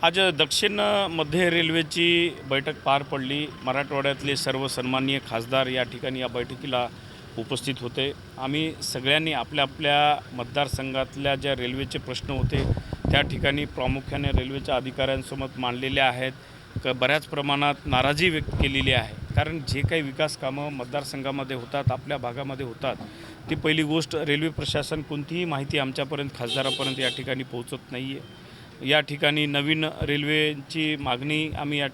आज दक्षिण मध्य रेल्वेची बैठक पार पडली। मराठवाड्यातले सर्व सन्माननीय खासदार या ठिकाणी या बैठकीला उपस्थित होते। आम्ही सगळ्यांनी आपल्या आपल्या मतदारसंघातल्या ज्या रेल्वेचे प्रश्न होते त्या ठिकाणी प्रामुख्याने रेल्वेच्या अधिकाऱ्यांसमोर मांडलेले आहेत। बऱ्याच प्रमाणात नाराजी व्यक्त केलेली आहे, कारण जे काही विकास कामं मतदारसंघामध्ये होतात, आपल्या भागामध्ये होतात, ती पहिली गोष्ट रेल्वे प्रशासन कोणतीही माहिती आमच्यापर्यंत खासदारापर्यंत या ठिकाणी पोहोचत नाही आहे। या ठिकाणी नवीन रेल्वेची मागणी आम्ही या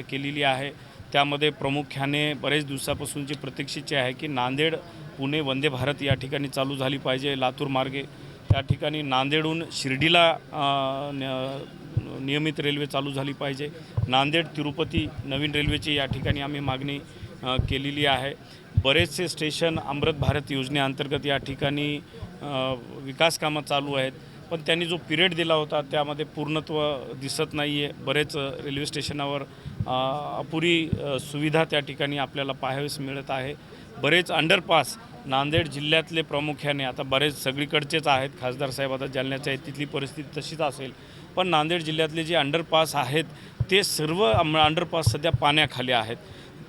केलेली आहे। त्यामध्ये प्रामुख्याने बरेच दिवसापासूनची प्रतीक्षेची आहे की नांदेड पुणे वंदे भारत या ठिकाणी चालू झाली पाहिजे लातूर मार्गे। त्या ठिकाणी नांदेडहून शिर्डीला नियमित रेल्वे चालू झाली पाहिजे। नांदेड तिरुपती नवीन रेल्वेची या ठिकाणी आम्ही मागणी केलेली आहे। बरेचसे स्टेशन अमृत भारत योजनेअंतर्गत या ठिकाणी विकास कामं चालू आहेत, पण त्यांनी जो पिरियड दिला होता त्यामध्ये पूर्णत्व दिसत नाही आहे। बरेच रेल्वे स्टेशनावर अपुरी सुविधा त्या ठिकाणी आपल्याला पाहावयास मिळत आहे। बरेच अंडरपास नांदेड जिल्ह्यातले प्रामुख्याने आता बरेच सगळीकडचेच आहेत, खासदार साहेब आता जालन्याचे आहेत, तिथली परिस्थिती तशीच असेल, पण नांदेड जिल्ह्यातले जे अंडरपास आहेत ते सर्व अंडरपास सध्या पाण्याखाली आहेत।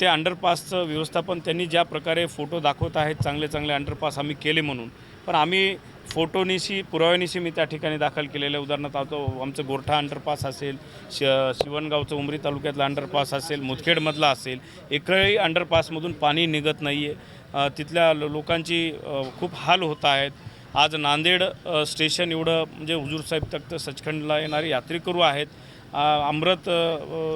ते अंडरपासचं व्यवस्थापन त्यांनी ज्या प्रकारे फोटो दाखवत आहेत, चांगले चांगले अंडरपास आम्ही केले म्हणून, पण आम्ही फोटोनिशी पुराव्यानिशी मी त्या ठिकाणी दाखल केलेलं उदाहरणार्थ आमचं गोरठा अंडरपास असेल, शिवणगावचं उमरी तालुक्यातला अंडरपास असेल, मुदखेडमधला असेल, एकही अंडरपासमधून पाणी निघत नाही आहे। तिथल्या लोकांची खूप हाल होत आहेत। आज नांदेड स्टेशन एवढं म्हणजे हुजूर साहेब तख्त सचखंडला येणारे यात्रेकरू आहेत। अमृत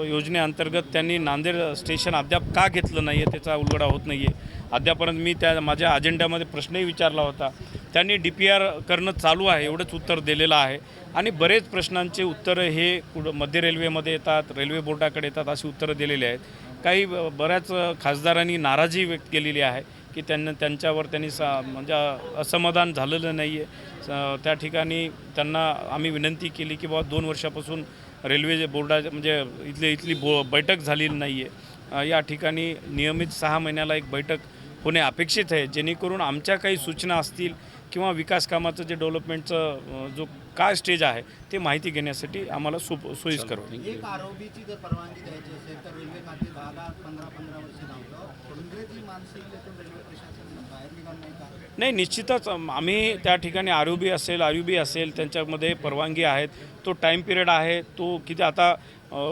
योजनेअंतर्गत त्यांनी नांदेड स्टेशन अद्याप का घेतलं नाही आहे त्याचा उलगडा होत नाही आहे। अद्यापर्यंत मी माझ्या अजेंड्यामध्ये प्रश्नही विचारला होता, त्यांनी DPR करणं चालू आहे एवढंच उत्तर दिलेलं आहे। आणि बरेच प्रश्नांचे उत्तरं हे मध्य रेल्वेमध्ये येतात, रेल्वे बोर्डाकडे येतात, अशी उत्तरं दिलेली आहेत। काही बऱ्याच खासदारांनी नाराजी व्यक्त केलेली आहे की त्यांच्यावर त्यांनी म्हणजे असमाधान झालेलं नाही आहे। त्या ठिकाणी त्यांना आम्ही विनंती केली की बाबा 2 वर्षापासून रेल्वे बोर्डाचे म्हणजे इथली बैठक झालेली नाही आहे। या ठिकाणी नियमित 6 महिन्याला एक बैठक होणे अपेक्षित आहे, जेणेकरून आमच्या काही सूचना असतील किंवा विकास कामाचं जे डेव्हलपमेंटचं जो काय स्टेज आहे ते माहिती घेण्यासाठी आम्हाला सोयीस्कर होईल। एक आरोपीची जर परवानगी द्यायची असेल तर रेल्वे खाते 10-15 वर्ष धावतं, इंग्रजी मानसिकतेतून रेल्वे प्रशासन बाहेर निघालं नाही का? नाही, निश्चितच आम्ही त्या ठिकाणी आर.यू.बी असेल त्यांच्यामध्ये परवानगी आहेत। तो टाईम पिरियड आहे, तो किती आता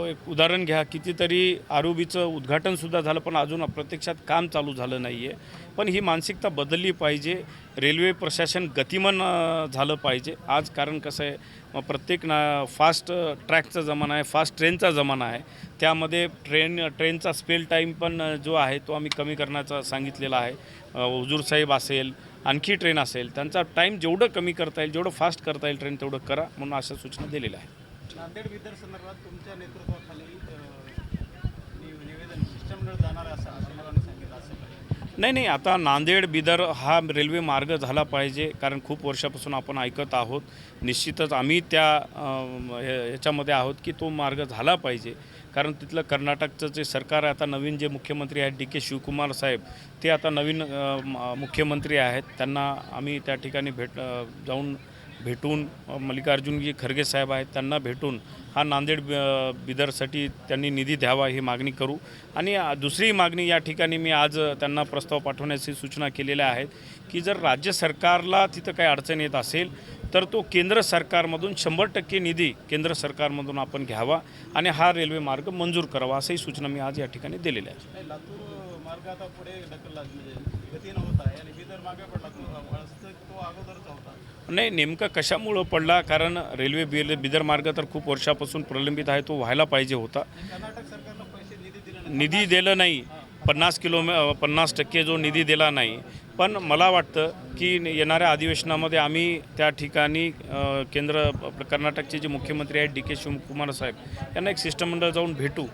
एक उदाहरण घ्या, कितीतरी आर.यू.बीचं उद्घाटनसुद्धा झालं पण अजून प्रत्यक्षात काम चालू झालं नाही आहे। पण ही मानसिकता बदलली पाहिजे, रेल्वे प्रशासन गतिमान झालं पाहिजे। आज कारण कसं आहे, प्रत्येक फास्ट ट्रॅकचा जमाना आहे, फास्ट ट्रेनचा जमाना आहे। त्यामध्ये ट्रेनचा स्पेल टाईम पण जो आहे तो आम्ही कमी करण्याचा सांगितलेला आहे। हुजूर साहेब असेल, आणखी ट्रेन असेल, त्यांचा टाईम जेवढं कमी करता येईल, जेवढं फास्ट करता येईल ट्रेन तेवढं करा म्हणून अशा सूचना दिलेल्या आहेत। नांदेड बिदर संदर्भात तुमच्या नेतृत्वाखाली निवेदन शिष्टमंडळ जाणार असं आश्रमाने सांगितलं असेल? नाही, आता नांदेड बिदर हा रेल्वे मार्ग झाला पाहिजे, कारण खूप वर्षापासून आपण ऐकत आहोत। निश्चितच आम्ही त्या याच्यामध्ये आहोत की तो मार्ग झाला पाहिजे, कारण तिथलं कर्नाटकचं जे सरकार आहे, आता नवीन जे मुख्यमंत्री आहेत DK शिवकुमार साहेब, ते आता नवीन मुख्यमंत्री आहेत। त्यांना आम्ही त्या ठिकाणी भेटून मल्लिकार्जुनजी खरगे साहेब आहेत, त्यांना भेटून हा नांदेड बिदरसाठी त्यांनी निधी द्यावा ही मागणी करू। आणि दुसरी मागणी या ठिकाणी मी आज त्यांना प्रस्ताव पाठवण्याची सूचना केलेल्या आहेत की जर राज्य सरकारला तिथं काही अडचण येत असेल तर तो केंद्र सरकारमधून 100% निधी केंद्र सरकारमधून आपण घ्यावा आणि हा रेल्वे मार्ग मंजूर करावा, अशाही सूचना मी आज या ठिकाणी दिलेल्या आहेत। लातूर मार्ग आता पुढे ढकलला, म्हणजे गतीनं होत आहे आणि बिदर मागे पडला, तो अगोदरच होता। नाही, नेमकं कशामुळं पडला, कारण रेल्वे बिदर मार्ग तर खूप वर्षापासून प्रलंबित आहे, तो व्हायला पाहिजे होता। कर्नाटक सरकारनं पैसे निधी दिलं नाही, 50% जो निधी दिला नाही। पण मला वाटतं की येणाऱ्या अधिवेशनामध्ये आम्ही त्या ठिकाणी कर्नाटकचे जे मुख्यमंत्री आहेत DK शिवकुमार साहेब यांना एक शिष्टमंडळ जाऊन भेटू।